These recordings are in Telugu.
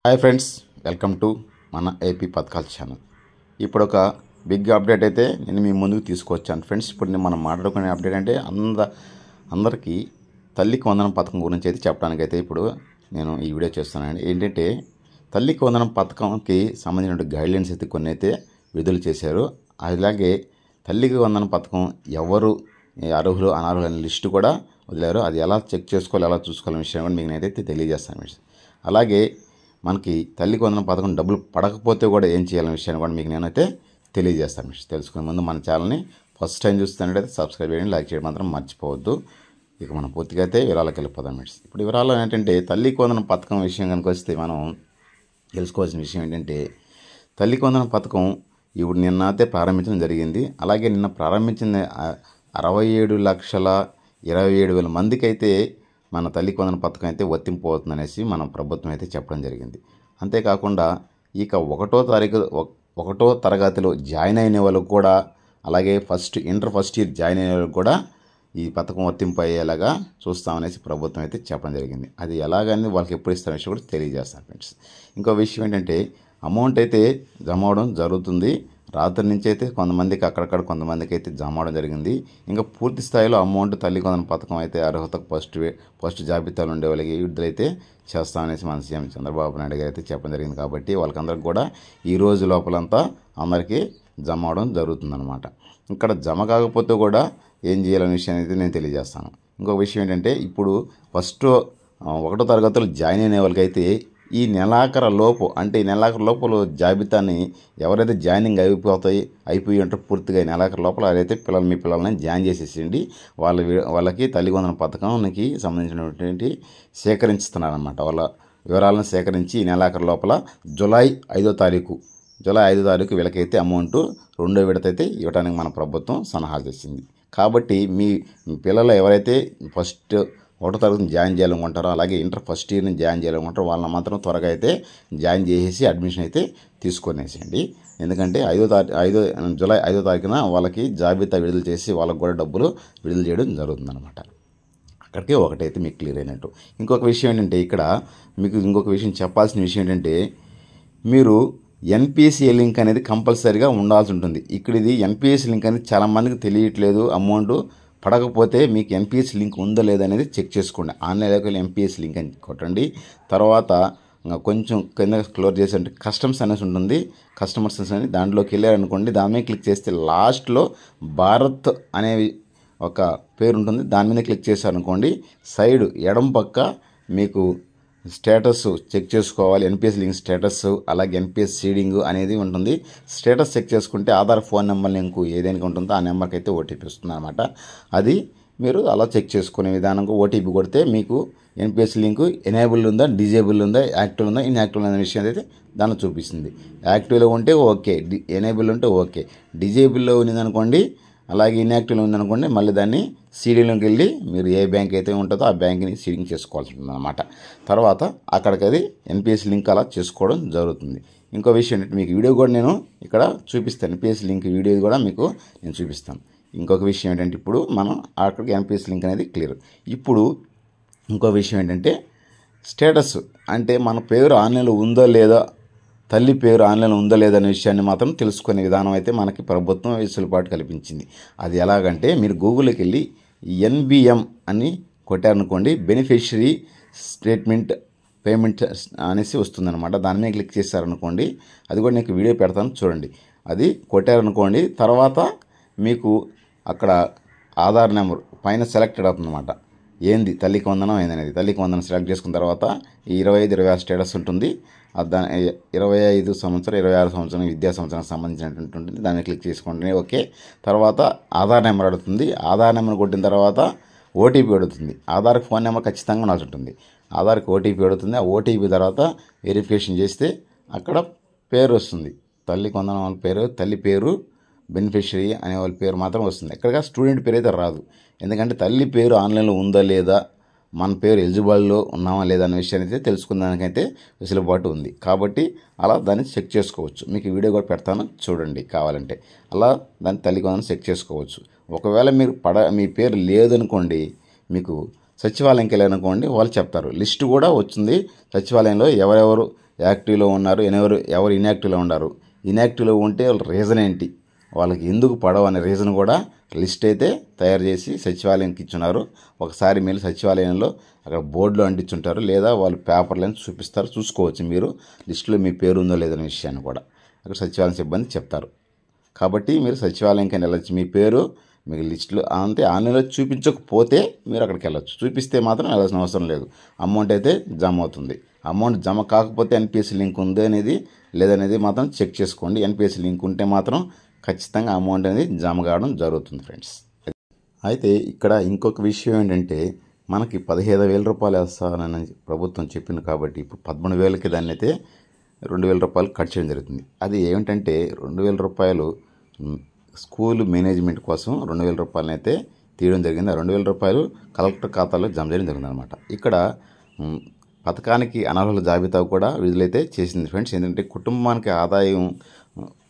హాయ్ ఫ్రెండ్స్, వెల్కమ్ టు మన ఏపీ పథకాల ఛానల్. ఇప్పుడు ఒక బిగ్ అప్డేట్ అయితే నేను మీ ముందుకు తీసుకొచ్చాను ఫ్రెండ్స్. ఇప్పుడు మనం మాట్లాడుకునే అప్డేట్ అంటే అందరికీ తల్లికి వందనం పథకం గురించి అయితే చెప్పడానికి అయితే ఇప్పుడు నేను ఈ వీడియో చేస్తున్నాను. ఏంటంటే తల్లికి వందనం పథకంకి సంబంధించిన గైడ్లైన్స్ అయితే కొన్ని అయితే విడుదల చేశారు. అలాగే తల్లికి వందనం పథకం ఎవరు అర్హులు అనర్హులు అనే లిస్టు కూడా వదిలారు. అది ఎలా చెక్ చేసుకోవాలి, ఎలా చూసుకోవాలనే విషయం కూడా మీకు నేనైతే తెలియజేస్తాను ఫ్రెండ్స్. అలాగే మనకి తల్లికి వందనం పథకం డబ్బులు పడకపోతే కూడా ఏం చేయాలనే విషయాన్ని కూడా మీకు నేనైతే తెలియజేస్తాను ఫ్రెండ్స్. తెలుసుకునే ముందు మన ఛానల్ని ఫస్ట్ టైం చూస్తున్నట్టయితే సబ్స్క్రైబ్ చేయండి, లైక్ చేయడం మాత్రం మర్చిపోవద్దు. ఇక మనం పూర్తిగా అయితే వివరాలకు వెళ్ళిపోదాం ఫ్రెండ్స్. ఇప్పుడు వివరాలు ఏంటంటే తల్లికి వందనం పథకం విషయం కనుక వస్తే మనం తెలుసుకోవాల్సిన విషయం ఏంటంటే తల్లికి వందనం పథకం ఇప్పుడు నిన్న అయితే ప్రారంభించడం జరిగింది. అలాగే నిన్న ప్రారంభించిన 67,27,000 మందికి అయితే మన తల్లికి వందనం పథకం అయితే వర్తింపు అవుతుందనేసి మన ప్రభుత్వం అయితే చెప్పడం జరిగింది. అంతేకాకుండా ఇక ఒకటో తరగతిలో జాయిన్ అయిన వాళ్ళకు కూడా, అలాగే ఇంటర్ ఫస్ట్ ఇయర్ జాయిన్ అయిన వాళ్ళకు కూడా ఈ పథకం వర్తింపు అయ్యేలాగా చూస్తామనేసి ప్రభుత్వం అయితే చెప్పడం జరిగింది. అది ఎలాగని వాళ్ళకి ఎప్పుడు ఇస్తారనే విషయం కూడా తెలియజేస్తాను ఫ్రెండ్స్. ఇంకో విషయం ఏంటంటే అమౌంట్ అయితే జమ అవడం జరుగుతుంది. రాత్రి నుంచి అయితే కొంతమందికి అక్కడక్కడ కొంతమందికి అయితే జమ అవడం జరిగింది. ఇంకా పూర్తి స్థాయిలో అమౌంట్ తల్లికి వందనం పథకం అయితే అర్హతకు ఫస్ట్ జాబితాలో ఉండే వాళ్ళకి విడుదలైతే చేస్తామనేసి మన సీఎం చంద్రబాబు నాయుడు గారు అయితే చెప్పడం జరిగింది. కాబట్టి వాళ్ళకందరికి కూడా ఈ రోజు లోపలంతా అందరికీ జమ అవడం జరుగుతుందన్నమాట. ఇక్కడ జమ కాకపోతే కూడా ఏం చేయాలనే విషయాన్ని అయితే నేను తెలియజేస్తాను. ఇంకొక విషయం ఏంటంటే ఇప్పుడు ఒకటో తరగతిలో జాయిన్ అయిన వాళ్ళకైతే ఈ నెలాఖరు లోపల జాబితాని ఎవరైతే జాయినింగ్ అయిపోయి ఉంటారో పూర్తిగా ఈ నెలాఖరు లోపల అదైతే మీ పిల్లల్ని జాయిన్ చేసేసిండి. వాళ్ళకి తల్లికి వందనం పథకానికి సంబంధించినటువంటి సేకరిస్తున్నారన్నమాట. వాళ్ళ వివరాలను సేకరించి ఈ నెలాఖరు లోపల జూలై 5వ తారీఖు వీళ్ళకైతే అమౌంట్ 2వ విడత అయితే ఇవ్వడానికి మన ప్రభుత్వం సన్నాహాలు చేసింది. కాబట్టి మీ పిల్లలు ఎవరైతే ఒకటో తరగతిని జాయిన్ చేయాలనుకుంటారో, అలాగే ఇంటర్ ఫస్ట్ ఇయర్ని జాయిన్ చేయాలనుకుంటారో వాళ్ళని మాత్రం త్వరగా అయితే జాయిన్ చేసేసి అడ్మిషన్ అయితే తీసుకొనేసేయండి. ఎందుకంటే జూలై 5వ తారీఖున వాళ్ళకి జాబితా విడుదల చేసి వాళ్ళకు కూడా డబ్బులు విడుదల చేయడం జరుగుతుందన్నమాట. అక్కడికి ఒకటైతే మీకు క్లియర్ అయినట్టు. ఇంకొక విషయం ఏంటంటే ఇక్కడ మీకు ఇంకొక విషయం చెప్పాల్సిన విషయం ఏంటంటే మీరు ఎన్పిసిఐ లింక్ అనేది కంపల్సరీగా ఉండాల్సి ఉంటుంది. ఇక్కడ ఇది ఎన్పిఎస్ లింక్ అనేది చాలామందికి తెలియట్లేదు. అమౌంట్ పడకపోతే మీకు ఎన్పిఎస్ లింక్ ఉందో లేదనేది చెక్ చేసుకోండి. ఆన్లైన్లోకి వెళ్ళి ఎన్పిఎస్ లింక్ అని కొట్టండి. తర్వాత కొంచెం కింద క్లోజ్ చేసి అంటే కస్టమర్స్ అనేసి ఉంటుంది. కస్టమర్స్ అని దాంట్లోకి వెళ్ళారనుకోండి, దాని మీద క్లిక్ చేస్తే లాస్ట్లో భారత్ అనేవి ఒక పేరు ఉంటుంది. దాని మీద క్లిక్ చేశారనుకోండి, సైడ్ ఎడం పక్క మీకు స్టేటస్ చెక్ చేసుకోవాలి. ఎన్పిఎస్ లింక్ స్టేటస్, అలాగే ఎన్పిఎస్ సీడింగ్ అనేది ఉంటుంది. స్టేటస్ చెక్ చేసుకుంటే ఆధార్ ఫోన్ నెంబర్ లింకు ఏదైనా ఉంటుందో ఆ నెంబర్కి అయితే ఓటీపీ వస్తుంది అనమాట. అది మీరు అలా చెక్ చేసుకునే విధానంగా ఓటీపీ కొడితే మీకు ఎన్పిఎస్ లింకు ఎనేబుల్ ఉందా, డిజేబుల్ ఉందా, యాక్టివ్ ఉందా, ఇన్యాక్టివ్ అనే విషయం అయితే దాన్ని చూపిస్తుంది. యాక్టివ్లో ఉంటే ఓకే, ఎనేబుల్ ఉంటే ఓకే. డిజేబుల్లో ఉన్నదనుకోండి, అలాగే ఇన్యాక్టివ్లో ఉందనుకోండి, మళ్ళీ దాన్ని సీడింగ్లోకి వెళ్ళి మీరు ఏ బ్యాంక్ అయితే ఉంటుందో ఆ బ్యాంక్ని సీడింగ్ చేసుకోవాల్సి ఉంటుంది అనమాట. తర్వాత అక్కడికి అది ఎన్పిఎస్ లింక్ అలా చేసుకోవడం జరుగుతుంది. ఇంకో విషయం ఏంటంటే మీకు వీడియో కూడా నేను ఇక్కడ చూపిస్తాను. ఎన్పిఎస్ లింక్ వీడియో కూడా మీకు నేను చూపిస్తాను. ఇంకొక విషయం ఏంటంటే ఇప్పుడు మనం అక్కడికి ఎన్పిఎస్ లింక్ అనేది క్లియర్. ఇప్పుడు ఇంకో విషయం ఏంటంటే స్టేటస్ అంటే మన పేరు ఆన్లైన్లో ఉందో లేదా, తల్లి పేరు ఆన్లైన్లో ఉందో లేదనే విషయాన్ని మాత్రం తెలుసుకునే విధానం అయితే మనకి ప్రభుత్వం వెసులుబాటు కల్పించింది. అది ఎలాగంటే మీరు గూగుల్కి వెళ్ళి ఎన్బిఎం అని కొట్టారనుకోండి, బెనిఫిషరీ స్టేట్మెంట్ పేమెంట్ అనేసి వస్తుందన్నమాట. దాని మీద క్లిక్ చేశారనుకోండి, అది కూడా నేను వీడియో పెడతాను చూడండి. అది కొట్టారనుకోండి, తర్వాత మీకు అక్కడ ఆధార్ నెంబర్ పైన సెలెక్టెడ్ అవుతుందన్నమాట. ఏంది తల్లికి వందనం ఏందనేది. తల్లికి వందనం సెలెక్ట్ చేసుకున్న తర్వాత 25-26 స్టేటస్ ఉంటుంది. దాని 25 సంవత్సరం 26 సంవత్సరం విద్యా సంవత్సరానికి సంబంధించినటువంటి ఉంటుంది. దాన్ని క్లిక్ చేసుకోండి, ఓకే. తర్వాత ఆధార్ నెంబర్ అడుగుతుంది. ఆధార్ నెంబర్ కొట్టిన తర్వాత ఓటీపీ అడుగుతుంది. ఆధార్కి ఫోన్ నెంబర్ ఖచ్చితంగా ఉండాల్సి ఉంటుంది. ఆధార్కి ఓటీపీ అడుగుతుంది. ఆ ఓటీపీ తర్వాత వెరిఫికేషన్ చేస్తే అక్కడ పేరు వస్తుంది. తల్లికి వందనం వాళ్ళ పేరు, తల్లి పేరు, బెనిఫిషరీ అనే వాళ్ళ పేరు మాత్రం వస్తుంది. ఎక్కడగా స్టూడెంట్ పేరు అయితే రాదు. ఎందుకంటే తల్లి పేరు ఆన్లైన్లో ఉందా లేదా, మన పేరు ఎలిజిబుల్లో ఉన్నామా లేదా అనే విషయాన్ని అయితే తెలుసుకునేదానికైతే వెసులుబాటు ఉంది. కాబట్టి అలా దాన్ని చెక్ చేసుకోవచ్చు. మీకు వీడియో కూడా పెడతాను చూడండి కావాలంటే. అలా దాన్ని తల్లికి వందనం చెక్ చేసుకోవచ్చు. ఒకవేళ మీ పేరు లేదనుకోండి, మీకు సచివాలయంకి వెళ్ళారనుకోండి, వాళ్ళు చెప్తారు. లిస్టు కూడా వచ్చింది సచివాలయంలో ఎవరెవరు యాక్టివ్లో ఉన్నారు, ఎవరు ఇన్యాక్టివ్లో ఉన్నారు, ఇన్యాక్టివ్లో ఉంటే వాళ్ళ రీజన్ ఏంటి, వాళ్ళకి ఎందుకు పడవ అనే రీజన్ కూడా లిస్ట్ అయితే తయారు చేసి సచివాలయంకి ఇచ్చున్నారు. ఒకసారి మీరు సచివాలయంలో అక్కడ బోర్డులో అంటించుంటారు, లేదా వాళ్ళు పేపర్లను చూపిస్తారు, చూసుకోవచ్చు మీరు లిస్టులో మీ పేరు ఉందో లేదనే విషయాన్ని కూడా అక్కడ సచివాలయం సిబ్బంది చెప్తారు. కాబట్టి మీరు సచివాలయంకి వెళ్ళచ్చు, మీ పేరు మీకు లిస్టులో అంతే ఆన్లైన్లో చూపించకపోతే మీరు అక్కడికి వెళ్ళచ్చు, చూపిస్తే మాత్రం వెళ్ళాల్సిన అవసరం లేదు. అమౌంట్ అయితే జమ అవుతుంది. అమౌంట్ జమ కాకపోతే ఎన్పిఎస్సి లింక్ ఉంది అనేది లేదనేది మాత్రం చెక్ చేసుకోండి. ఎన్పిఎస్సి లింక్ ఉంటే మాత్రం ఖచ్చితంగా అమౌంట్ అనేది జమ కావడం జరుగుతుంది ఫ్రెండ్స్. అయితే ఇక్కడ ఇంకొక విషయం ఏంటంటే మనకి 15,000 రూపాయలు వేస్తానని ప్రభుత్వం చెప్పింది కాబట్టి ఇప్పుడు 13,000కి దాన్ని అయితే 2,000 రూపాయలు కట్ చేయడం జరుగుతుంది. అది ఏమిటంటే 2,000 రూపాయలు స్కూల్ మేనేజ్మెంట్ కోసం 2,000 రూపాయలని అయితే తీయడం జరిగింది. ఆ 2,000 రూపాయలు కలెక్టర్ ఖాతాలో జమ చేయడం జరిగింది అనమాట. ఇక్కడ పథకానికి అనర్హుల జాబితా కూడా విడుదలైతే చేసింది ఫ్రెండ్స్. ఎందుకంటే కుటుంబానికి ఆదాయం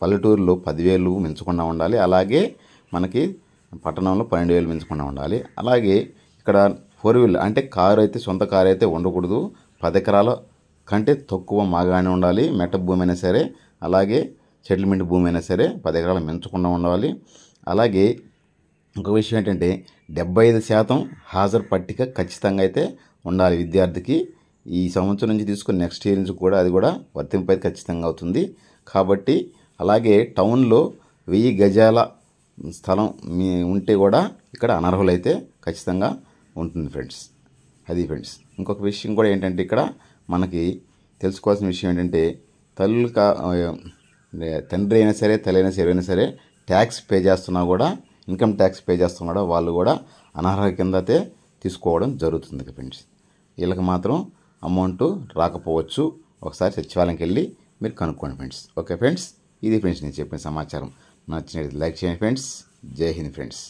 పల్లెటూరులో 10,000 మించకుండా ఉండాలి, అలాగే మనకి పట్టణంలో 12,000 మించకుండా ఉండాలి. అలాగే ఇక్కడ 4 వీలర్ అంటే కారు అయితే సొంత కారు అయితే ఉండకూడదు, 10 ఎకరాల కంటే తక్కువ మాగానే ఉండాలి, మెట్ట భూమి అయినా సరే, అలాగే సెటిల్మెంట్ భూమి అయినా సరే 10 ఎకరాలు మించకుండా ఉండాలి. అలాగే ఇంకొక విషయం ఏంటంటే 75% హాజరు పట్టిక ఖచ్చితంగా అయితే ఉండాలి విద్యార్థికి. ఈ సంవత్సరం నుంచి తీసుకుని నెక్స్ట్ ఇయర్ నుంచి కూడా అది కూడా వర్తింపు అయితే ఖచ్చితంగా అవుతుంది. కాబట్టి అలాగే టౌన్లో 1000 గజాల స్థలం ఉంటే కూడా ఇక్కడ అనర్హులైతే ఖచ్చితంగా ఉంటుంది ఫ్రెండ్స్. అది ఫ్రెండ్స్. ఇంకొక విషయం కూడా ఏంటంటే ఇక్కడ మనకి తెలుసుకోవాల్సిన విషయం ఏంటంటే తండ్రి అయినా సరే తల్లి అయినా సరే ఎవరైనా సరే ట్యాక్స్ పే చేస్తున్నా కూడా, ఇన్కమ్ ట్యాక్స్ పే చేస్తున్నా కూడా వాళ్ళు కూడా అనర్హత కింద అయితే తీసుకోవడం జరుగుతుంది ఫ్రెండ్స్. వీళ్ళకి మాత్రం అమౌంట్ రాకపోవచ్చు. ఒకసారి సచివాలయంకి వెళ్ళి మీరు కనుక్కోండి ఫ్రెండ్స్. ఓకే ఫ్రెండ్స్, ఇది ఫ్రెండ్స్ నేను చెప్పిన సమాచారం. నచ్చినట్లయితే లైక్ చేయండి ఫ్రెండ్స్. జై హింద్ ఫ్రెండ్స్.